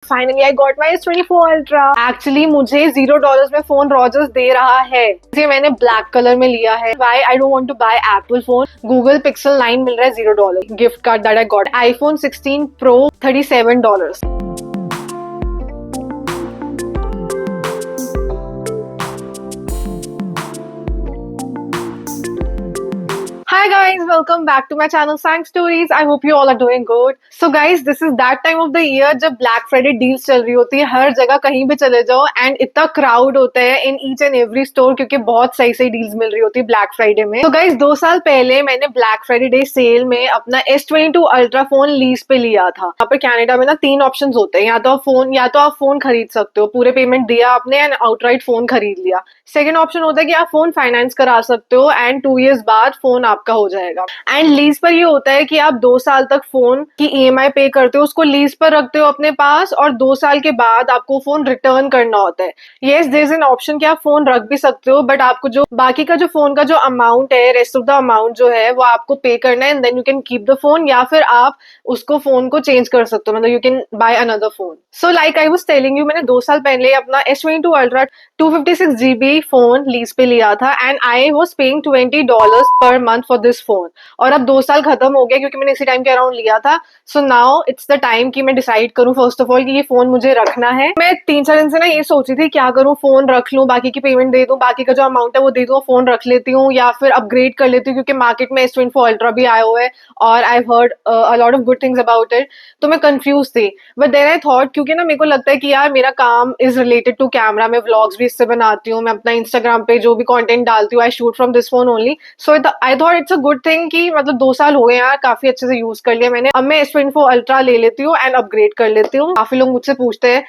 Finally I got my S24 Ultra। Actually मुझे $0 में phone Rogers दे रहा है। इसे मैंने ब्लैक कलर में लिया है। Why I don't want to buy Apple phone. Google Pixel 9 मिल रहा है $0 gift card that I got. iPhone 16 Pro $37। Hi guys, welcome back to my channel Sang Stories. I hope you all are doing good. So guys, this is that time of the year जब Black Friday deals चल रही होती है। हर जगह कहीं भी चले जाओ एंड इतना क्राउड होता है in each and every store क्योंकि बहुत सही सही डील्स मिल रही होती है Black Friday में। तो गाइज 2 साल पहले मैंने Black Friday डे सेल में अपना S22 Ultra फोन लीज पे लिया था। यहाँ पर कनाडा में ना 3 ऑप्शंस होते हैं, या तो आप फोन खरीद सकते हो, पूरे पेमेंट दिया आपने एंड आउटराइट फोन खरीद लिया। सेकेंड ऑप्शन होता है कि आप फोन फाइनेंस करा सकते हो एंड 2 years बाद फोन आपका हो जाएगा। एंड लीज पर ये होता है कि आप 2 साल तक फोन की EMI पे करते हो, उसको लीज पर रखते हो अपने पास और 2 साल के बाद आपको फोन रिटर्न करना होता है। Yes, there is an option कि आप फोन रख भी सकते हो, बट आपको जो बाकी का जो फोन का जो अमाउंट है, रेस्ट ऑफ द अमाउंट जो है वो आपको पे करना है and then you can keep the phone, या फिर आप उसको फोन को चेंज कर सकते हो, मतलब you can by another phone. So like I was telling you, मैंने 2 साल पहले अपना S22 Ultra 256 GB phone lease पे लिया था and I was paying $20 per month for this phone. और अब 2 साल खत्म हो गया क्योंकि मैंने इसी टाइम के अराउंड लिया था। So now it's the time कि मैं डिसाइड करूं फर्स्ट ऑफ ऑल कि ये फोन मुझे रखना है। मैं 3-4 दिन से ना ये सोच रही थी क्या करूं, फोन रख लूं, बाकी की पेमेंट दे दूं, बाकी का जो अमाउंट है वो दे दूं, फोन रख लेती हूँ, या फिर अपग्रेड कर लेती हूँ क्योंकि मार्केट में S24 Ultra भी आया हुआ है और I heard a lot of good things about it. तो मैं कंफ्यूज थी, बट देन आई थॉट क्योंकि ना मेरे को लगता है कि यार मेरा काम इज रिलेटेड टू कैमरा, मैं व्लॉग्स भी इससे बनाती हूँ, मैं अपना इंस्टाग्राम पे जो भी कंटेंट डालती हूँ I shoot from this phone only. So I thought it's a good thing कि मतलब 2 साल हो गए यार, काफी अच्छे से यूज कर लिया मैंने। अब मैं S24 Ultra ले लेती हूँ एंड अपग्रेड कर लेती हूँ। काफी लोग मुझसे पूछते हैं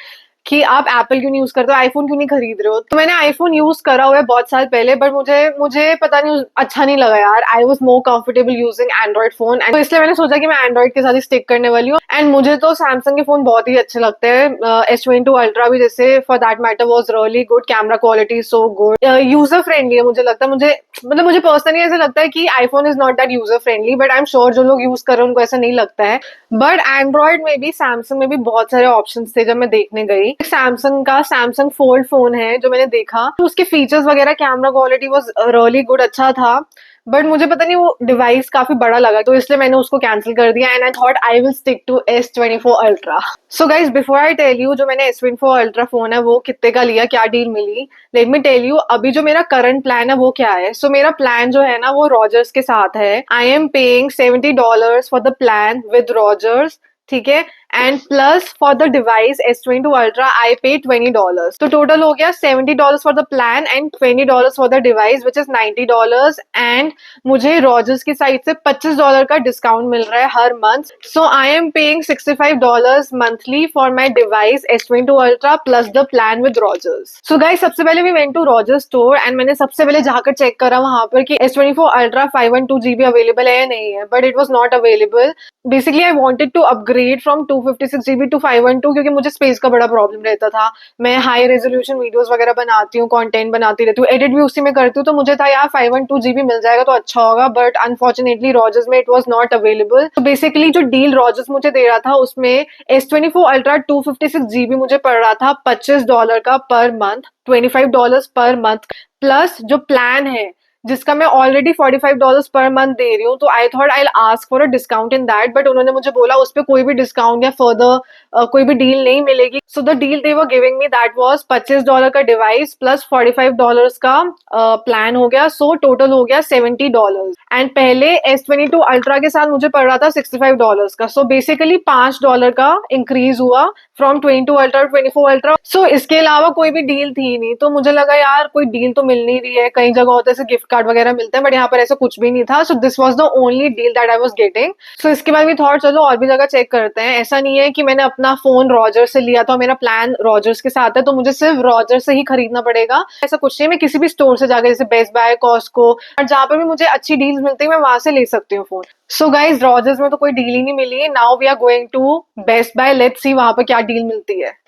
कि आप एप्पल क्यों नहीं यूज करते हो, आईफोन क्यों नहीं खरीद रहे हो। तो मैंने आईफोन यूज करा हुआ है बहुत साल पहले, बट मुझे पता नहीं अच्छा नहीं लगा यार। I was more comfortable using Android phone, तो इसलिए मैंने सोचा कि मैं एंड्रॉइड के साथ ही स्टिक करने वाली हूँ। एंड मुझे तो सैमसंग के फोन बहुत ही अच्छे लगते हैं। S22 Ultra भी जैसे for that matter was really good, camera quality so good, user friendly है। मुझे लगता है मुझे पर्सनली ऐसा लगता है कि iPhone is not that user friendly, but I am sure जो लोग यूज कर रहे हैं उनको ऐसा नहीं लगता है। बट एंड्रॉइड में भी, सैमसंग में भी बहुत सारे ऑप्शन थे जब मैं देखने गई। सैमसंग का सैमसंग फोल्ड फोन है जो मैंने देखा, तो उसके फीचर्स वगैरह, camera quality was really good, अच्छा था। बट मुझे पता नहीं वो डिवाइस काफी बड़ा लगा, तो इसलिए मैंने उसको कैंसिल कर दिया and I thought I will stick to S24 Ultra। So guys, before I tell you जो मैंने S24 Ultra फोन है वो कितने का लिया, क्या डील मिली, लेट मी टेल यू अभी जो मेरा करंट प्लान है वो क्या है। सो मेरा प्लान जो है ना वो रॉजर्स के साथ है। I am paying $70 for the plan with Rogers, ठीक है, and plus for the device S22 Ultra I pay $20। तो टोटल हो गया $70 for the plan and $20 for the device which is $90। And मुझे रॉजर्स की साइड से $25 का डिस्काउंट मिल रहा है हर month. So I am paying $65 monthly for my device S22 Ultra plus the plan with Rogers. So guys, सबसे पहले we went to Rogers store and मैंने सबसे पहले जाकर चेक करा वहां पर कि S24 Ultra 512 GB अवेलेबल है या नहीं है, but it was not available. Basically I wanted to upgrade from 256 GB to 512 क्योंकि मुझे स्पेस का बड़ा प्रॉब्लम रहता था। मैं हाई रेजोल्यूशन वीडियोस वगैरह बनाती हूँ, कंटेंट बनाती रहती हूँ, एडिट भी उसी में करती हूँ, तो मुझे था यार 512 GB मिल जाएगा तो अच्छा होगा, बट अनफॉर्चुनेटली रॉजर्स में इट वाज नॉट अवेलेबल। तो बेसिकली जो डील रॉजर्स मुझे दे रहा था उसमें S24 Ultra 256 GB मुझे पड़ रहा था $25 का per month, $25 per month, plus जो प्लान है जिसका मैं ऑलरेडी $45 पर मंथ दे रही हूँ। तो आई thought I ask for a discount in that, but उन्होंने मुझे बोला उस पर कोई भी डिस्काउंट या फर्दर कोई भी डील नहीं मिलेगी। So the deal they were giving me that was $25 का डिवाइस प्लस $45 का प्लान हो गया, सो टोटल हो गया $70। एंड पहले S22 Ultra के साथ मुझे पड़ रहा था $65 का, सो बेसिकली $5 का इंक्रीज हुआ फ्रॉम 22 Ultra to 24 Ultra। सो इसके अलावा कोई भी डील थी नहीं, तो मुझे लगा यार कोई डील तो मिल नहीं रही है, कई जगह होता है गिफ्ट कार्ड वगैरह मिलते हैं, बट यहाँ पर ऐसा कुछ भी नहीं था। So this was the only deal that I was getting. So इसके बाद भी थॉट चलो और भी जगह चेक करते हैं। ऐसा नहीं है कि मैंने अपना फोन रॉजर्स से लिया था, मेरा प्लान रॉजर्स के साथ है तो मुझे सिर्फ रॉजर्स से ही खरीदना पड़ेगा, ऐसा कुछ नहीं। मैं किसी भी स्टोर से जाकर, जैसे बेस्ट बाय, कॉस्को, और जहाँ पर भी मुझे अच्छी डील्स मिलती है मैं वहां से ले सकती हूँ फोन। सो गाइज, रॉजर्स में तो कोई डील ही नहीं मिली। Now we are going to Best Buy, let's see वहां पर क्या डील मिलती है।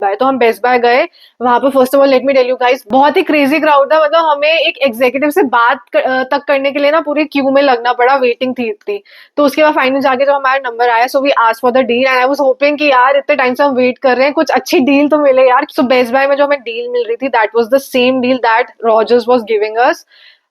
बाय। तो हम बेस्ट बाय गए, वहां पर first of all let me tell you guys बहुत ही क्रेजी क्राउड था। मतलब हमें एक एग्जीक्यूटिव से बात तक करने के लिए ना पूरी क्यू में लगना पड़ा, वेटिंग थी इतनी। तो उसके बाद फाइनल जाके जब हमारा नंबर आया, so we asked for the deal and I was hoping कि यार इतने टाइम से हम वेट कर रहे हैं, कुछ अच्छी डील तो मिले यार। सो बेस्ट बाय में जो हमें डील मिल रही थी that was the same deal that Rogers was giving us,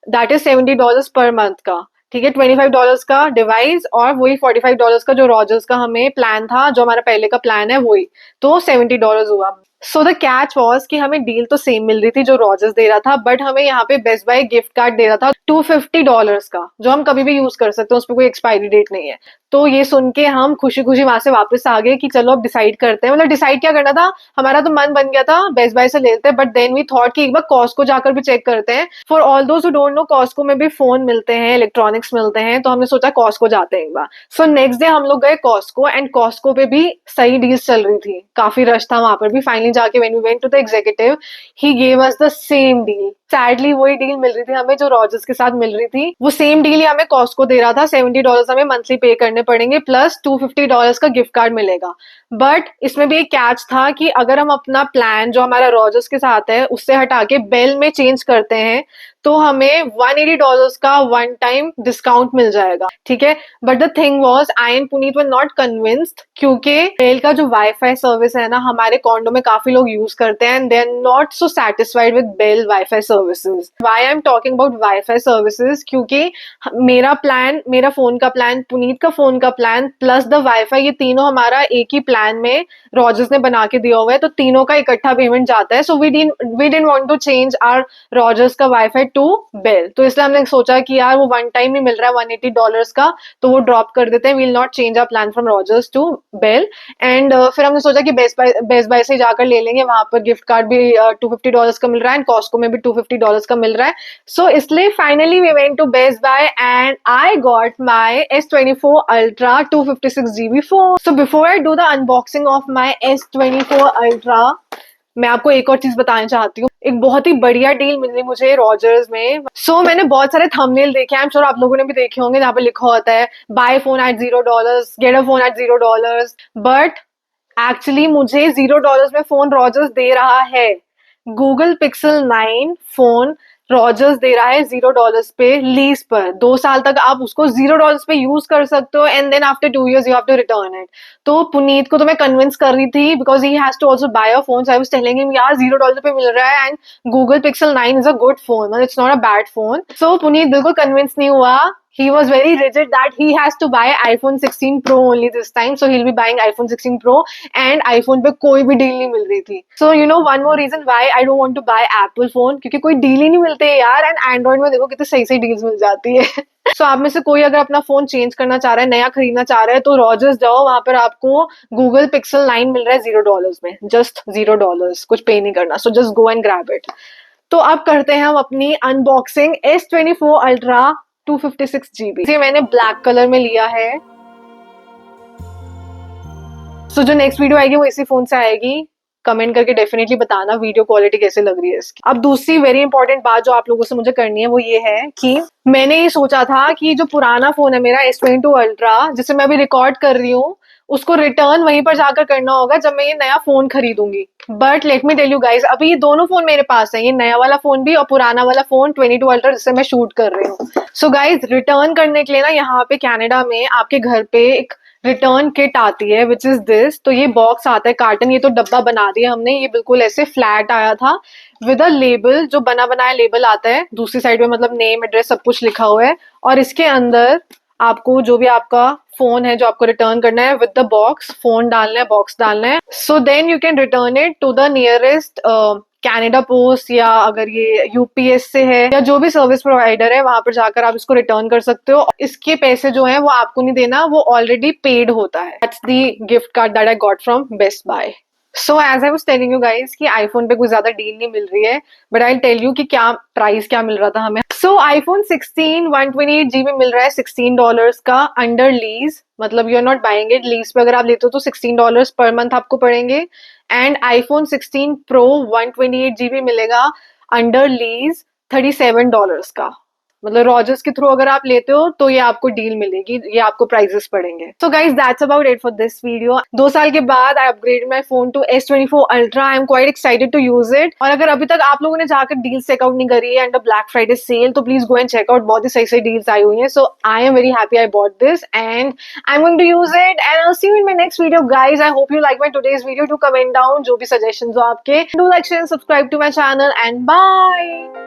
that is $70 per month का। ठीक है, $25 का डिवाइस और वही $45 का जो रॉजर्स का हमें प्लान था, जो हमारा पहले का प्लान है वही, तो $70 हुआ। सो द कैच वॉज कि हमें डील तो सेम मिल रही थी जो रॉजर्स दे रहा था, बट हमें यहाँ पे बेस्ट बाय गिफ्ट कार्ड दे रहा था $250 का, जो हम कभी भी यूज कर सकते हैं, उस पर कोई एक्सपायरी डेट नहीं है। तो ये सुन के हम खुशी खुशी वहां से वापस आ गए कि चलो अब डिसाइड करते हैं। मतलब डिसाइड क्या करना था, हमारा तो मन बन गया था बेस्ट बाय से लेते हैं, बट देन वी थॉट कि एक बार कॉस्को जाकर भी चेक करते हैं। For all those who don't know, Costco में भी फोन मिलते हैं, इलेक्ट्रॉनिक्स मिलते हैं, तो हमने सोचा कॉस्को जाते हैं एक बार। सो नेक्स्ट डे हम लोग गए कॉस्को एंड कॉस्को पे भी सही डील्स चल रही थी, काफी रश था वहां पर भी। फाइनली जाके when we went to the executive, he gave us the same deal. Sadly वही डील मिल रही थी हमें जो रॉजर्स के साथ मिल रही थी, वो सेम डील ही हमें कॉस्को दे रहा था। $70 हमें मंथली पे करने पड़ेंगे, प्लस $250 का गिफ्ट कार्ड मिलेगा। बट इसमें भी एक कैच था कि अगर हम अपना प्लान जो हमारा रॉजर्स के साथ है उससे हटा के बेल में चेंज करते हैं, तो हमें $180 का वन टाइम डिस्काउंट मिल जाएगा। ठीक है, but the thing was I and Puneet were not convinced, क्योंकि बेल का जो वाईफाई सर्विस है ना, हमारे कॉन्डो में काफी लोग यूज करते हैं and they are not so satisfied with Bell wifi services. Why I am talking about wifi services, क्योंकि मेरा प्लान, मेरा फोन का प्लान, पुनीत का फोन का प्लान प्लस द वाईफाई, ये तीनों हमारा एक ही प्लान में रॉजर्स ने बना के दिया हुआ है, तो तीनों का इकट्ठा पेमेंट जाता है। So we didn't want to change our Rogers का वाईफाई टू बेल, तो इसलिए हमने सोचा कि यार वो वन टाइम ही मिल रहा है $180 का, तो वो ड्रॉप कर देते हैं। We'll not change our plan from Rogers to Bell. And फिर हमने सोचा कि बेस्ट बाय से जाकर ले लेंगे, वहां पर गिफ्ट कार्ड भी $250 का मिल रहा है एंड कॉस्को में भी $250 का मिल रहा है। सो इसलिए finally we went to Best Buy and I got my S24 Ultra 256GB phone. So before I do the unboxing of my S24 Ultra, मैं आपको एक और चीज बताना चाहती हूँ। एक बहुत ही बढ़िया डील मिली मुझे रॉजर्स में। मैंने बहुत सारे थंबनेल देखे, आई एम श्योर आप लोगों ने भी देखे होंगे, जहाँ पे लिखा होता है buy phone at $0, get a phone at $0, but actually मुझे $0 में फोन रॉजर्स दे रहा है। गूगल पिक्सल 9 फोन रॉजर्स दे रहा है $0 पे लीज पर। 2 साल तक आप उसको $0 पे यूज कर सकते हो and then after 2 years you have to return it. तो पुनीत को तो मैं कन्विंस कर रही थी because he has to also buy a phone, so I was telling him यार $0 पे मिल रहा है and Google Pixel 9 is a good phone, मतलब it's not a bad phone. So Puneet बिल्कुल कन्विंस नहीं हुआ। He was very rigid that he has to buy iPhone 16 Pro only this time, so he'll be buying iPhone 16 Pro and iPhone पे कोई भी deal नहीं मिल रही थी। So you know one more reason why I don't want to buy Apple phone, क्योंकि कोई deal ही नहीं मिलते यार। एंड Android में देखो कितनी सही सही डील्स मिल जाती है। So आप में से कोई अगर अपना फोन चेंज करना चाह रहा है, नया खरीदना चाह रहा है, तो रॉजर्स जाओ, वहां पर आपको गूगल पिक्सल 9 मिल रहा है $0 में, जस्ट $0, कुछ पे नहीं करना। So just go and grab it. तो अब करते हैं हम अपनी अनबॉक्सिंग S24 Ultra 256GB। ये मैंने ब्लैक कलर में लिया है। सो जो नेक्स्ट वीडियो आएगी वो इसी फोन से आएगी। कमेंट करके डेफिनेटली बताना वीडियो क्वालिटी कैसे लग रही है इसकी। अब दूसरी वेरी इंपॉर्टेंट बात जो आप लोगों से मुझे करनी है वो ये है कि मैंने ये सोचा था कि जो पुराना फोन है मेरा S22 Ultra, जिसे मैं अभी रिकॉर्ड कर रही हूँ, उसको रिटर्न वहीं पर जाकर करना होगा जब मैं ये नया फोन खरीदूंगी। But let me tell you guys, अभी ये दोनों फोन मेरे पास है, ये नया वाला फोन भी और पुराना वाला फोन 22 Ultra जिससे मैं शूट कर रही हूँ। सो गाइज रिटर्न करने के लिए ना, यहाँ पे कनाडा में आपके घर पे एक रिटर्न किट आती है विच इज दिस। तो ये बॉक्स आता है कार्टन, ये तो डब्बा बना दिया हमने, ये बिल्कुल ऐसे फ्लैट आया था विद अ लेबल, जो बना बनाया लेबल आता है दूसरी साइड में, मतलब नेम एड्रेस सब कुछ लिखा हुआ है। और इसके अंदर आपको जो भी आपका फोन है जो आपको रिटर्न करना है, विद द बॉक्स फोन डालना है, बॉक्स डालना है। So then you can return it to the nearest Canada Post, या अगर ये यूपीएस से है या जो भी सर्विस प्रोवाइडर है, वहां पर जाकर आप इसको रिटर्न कर सकते हो। इसके पैसे जो है वो आपको नहीं देना, वो ऑलरेडी पेड होता है। That's the gift card that I got from Best Buy. So as I was telling you guys कि आईफोन पे कोई ज्यादा डील नहीं मिल रही है, बट आई टेल यू कि क्या प्राइस क्या मिल रहा था हमें। सो आईफोन 16 128GB मिल रहा है $16 का अंडर लीज, मतलब you are not buying it, lease पे अगर आप लेते हो तो $16 पर मंथ आपको पड़ेंगे। एंड आईफोन 16 Pro 128GB मिलेगा अंडर लीज $37 का। मतलब रॉजर्स के थ्रू अगर आप लेते हो तो ये आपको डील मिलेगी, ये आपको प्राइजेस पड़ेंगे। So guys that's about it for this video. 2 साल के बाद I upgraded my phone to S24 Ultra। I am quite excited to use it. और अगर अभी तक आप लोगों ने जाकर डील्स चेकआउट नहीं करी है एंड ब्लैक फ्राइडे सेल, तो प्लीज गो एंड चेकआउट, बहुत ही सही सही डील्स आई हुई है। So I am very happy I bought this and I am going to use it and I'll see you in my next video guys. I hope you like my today's video. To comment down जो भी suggestions हो आपके, do like, share and subscribe to my channel and bye.